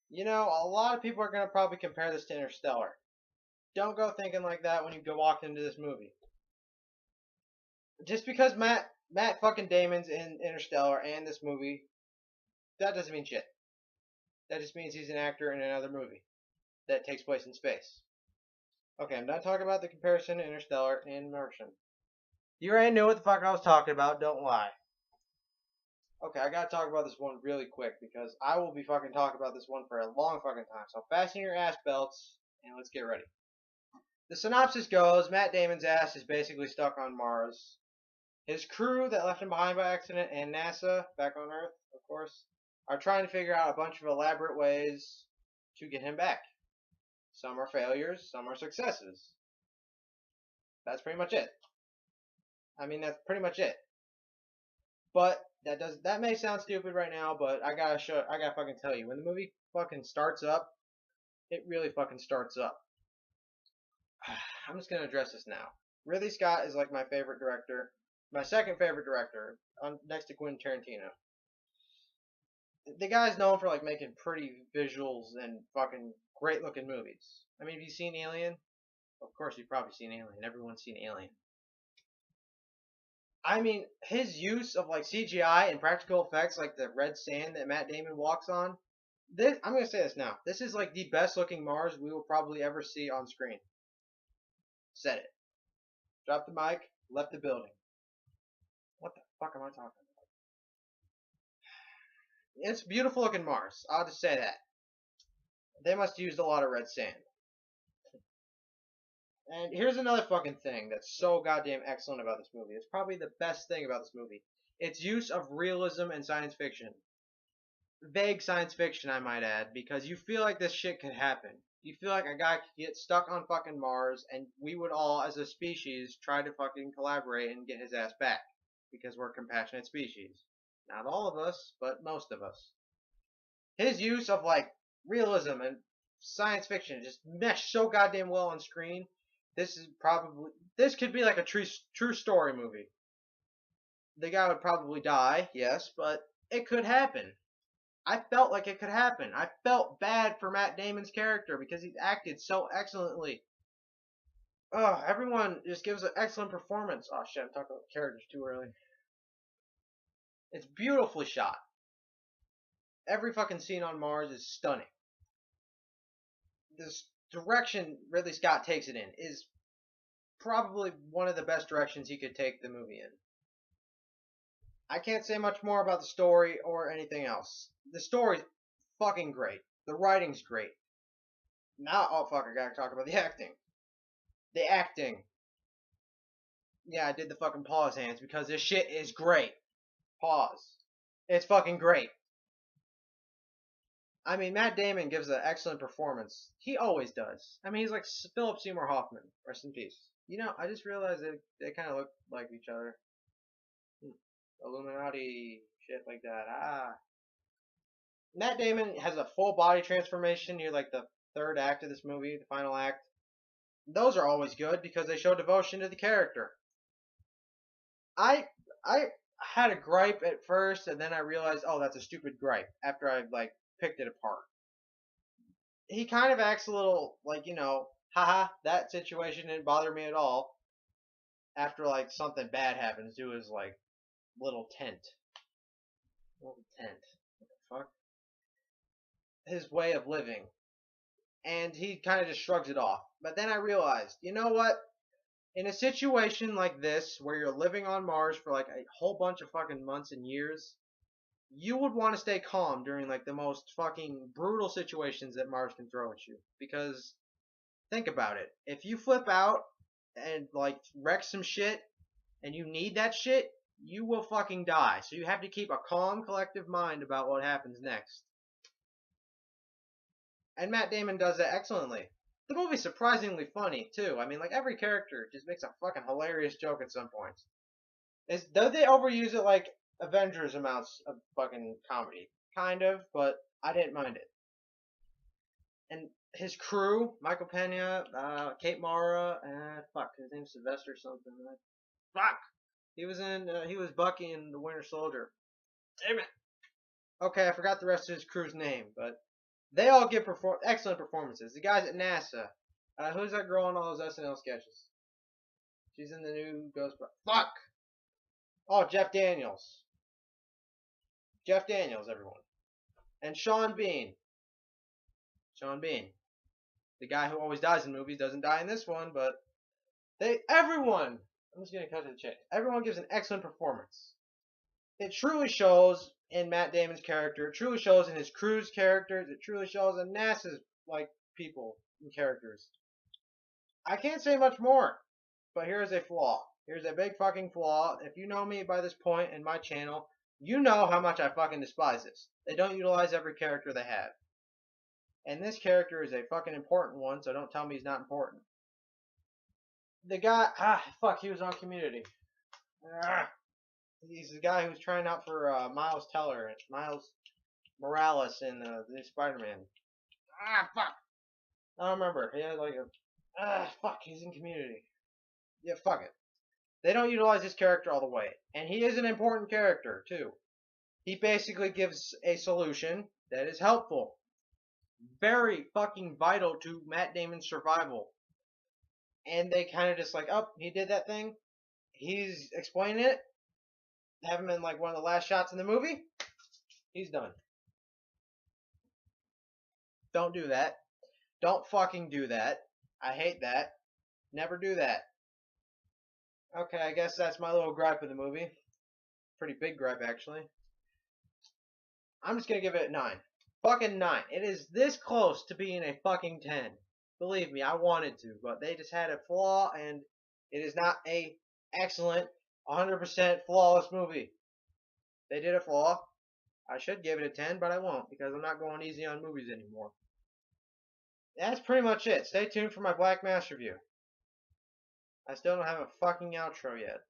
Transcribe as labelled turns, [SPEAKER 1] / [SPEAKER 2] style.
[SPEAKER 1] You know, a lot of people are gonna probably compare this to Interstellar. Don't go thinking like that when you go walk into this movie. Just because Matt fucking Damon's in Interstellar and this movie, that doesn't mean shit. That just means he's an actor in another movie that takes place in space. Okay, I'm done talking about the comparison to Interstellar and Martian. You already knew what the fuck I was talking about, don't lie. Okay, I gotta talk about this one really quick because I will be fucking talking about this one for a long fucking time. So fasten your ass belts and let's get ready. The synopsis goes Matt Damon's ass is basically stuck on Mars. His crew that left him behind by accident and NASA, back on Earth, of course, are trying to figure out a bunch of elaborate ways to get him back. Some are failures, some are successes. That's pretty much it. I mean, that's pretty much it. But that may sound stupid right now, but I gotta fucking tell you, when the movie fucking starts up, it really fucking starts up. I'm just gonna address this now. Ridley Scott is like my favorite director, my second favorite director, next to Quentin Tarantino. The guy's known for like making pretty visuals and fucking great looking movies. I mean, have you seen Alien? Of course, you've probably seen Alien. Everyone's seen Alien. I mean, his use of like CGI and practical effects, like the red sand that Matt Damon walks on. I'm gonna say this now. This is like the best looking Mars we will probably ever see on screen. Said it. Dropped the mic. Left the building. What the fuck am I talking about? It's beautiful looking Mars. I'll just say that. They must have used a lot of red sand. And here's another fucking thing that's so goddamn excellent about this movie. It's probably the best thing about this movie. Its use of realism and science fiction. Vague science fiction, I might add, because you feel like this shit could happen. You feel like a guy could get stuck on fucking Mars, and we would all, as a species, try to fucking collaborate and get his ass back. Because we're a compassionate species. Not all of us, but most of us. His use of, like, realism and science fiction just mesh so goddamn well on screen. This could be like a true story movie. The guy would probably die, yes, but it could happen. I felt like it could happen. I felt bad for Matt Damon's character because he's acted so excellently. Everyone just gives an excellent performance. Oh shit, I'm talking about characters too early. It's beautifully shot. Every fucking scene on Mars is stunning. This direction Ridley Scott takes it in is probably one of the best directions he could take the movie in. I can't say much more about the story or anything else. The story's fucking great. The writing's great. Now, oh fuck, I gotta talk about the acting. The acting. Yeah, I did the fucking pause hands because this shit is great. Pause. It's fucking great. I mean, Matt Damon gives an excellent performance. He always does. I mean, he's like Philip Seymour Hoffman. Rest in peace. You know, I just realized that they kind of look like each other. Illuminati, shit like that. Matt Damon has a full body transformation near like the third act of this movie, the final act. Those are always good because they show devotion to the character. I had a gripe at first, and then I realized, oh, that's a stupid gripe. After I like picked it apart, he kind of acts a little like, you know, haha, that situation didn't bother me at all. After like something bad happens to his like little tent. What the fuck? His way of living. And he kind of just shrugs it off. But then I realized, you know what? In a situation like this, where you're living on Mars for like a whole bunch of fucking months and years, you would want to stay calm during like the most fucking brutal situations that Mars can throw at you. Because, think about it. If you flip out and like wreck some shit, and you need that shit, you will fucking die. So you have to keep a calm, collective mind about what happens next. And Matt Damon does that excellently. The movie's surprisingly funny, too. I mean, like, every character just makes a fucking hilarious joke at some points. Though they overuse it like Avengers amounts of fucking comedy. Kind of, but I didn't mind it. And his crew, Michael Pena, Kate Mara, fuck, his name's Sylvester something. Fuck! He was Bucky in The Winter Soldier. Damn it! Okay, I forgot the rest of his crew's name, but They all give excellent performances. The guys at NASA. Who's that girl in all those SNL sketches? She's in the new Ghostbusters. Fuck! Oh, Jeff Daniels. Jeff Daniels, everyone. And Sean Bean. Sean Bean. The guy who always dies in movies doesn't die in this one, but everyone, I'm just going to cut to the chase. Everyone gives an excellent performance. It truly shows in Matt Damon's character. It truly shows in his crew's characters. It truly shows in NASA's people and characters. I can't say much more, but here's a flaw. Here's a big fucking flaw. If you know me by this point in my channel, you know how much I fucking despise this. They don't utilize every character they have. And this character is a fucking important one, so don't tell me he's not important. The guy, he was on Community. He's the guy who was trying out for Miles Teller, Miles Morales in the new Spider-Man. I don't remember. He had he's in Community. Yeah, fuck it. They don't utilize his character all the way. And he is an important character, too. He basically gives a solution that is helpful. Very fucking vital to Matt Damon's survival. And they kind of just he did that thing. He's explaining it. Have him in one of the last shots in the movie. He's done. Don't do that. Don't fucking do that. I hate that. Never do that. Okay, I guess that's my little gripe of the movie. Pretty big gripe, actually. I'm just gonna give it a 9. Fucking 9. It is this close to being a fucking 10. Believe me, I wanted to, but they just had a flaw, and it is not a excellent, 100% flawless movie. They did a flaw. I should give it a 10, but I won't, because I'm not going easy on movies anymore. That's pretty much it. Stay tuned for my Black Mass review. I still don't have a fucking outro yet.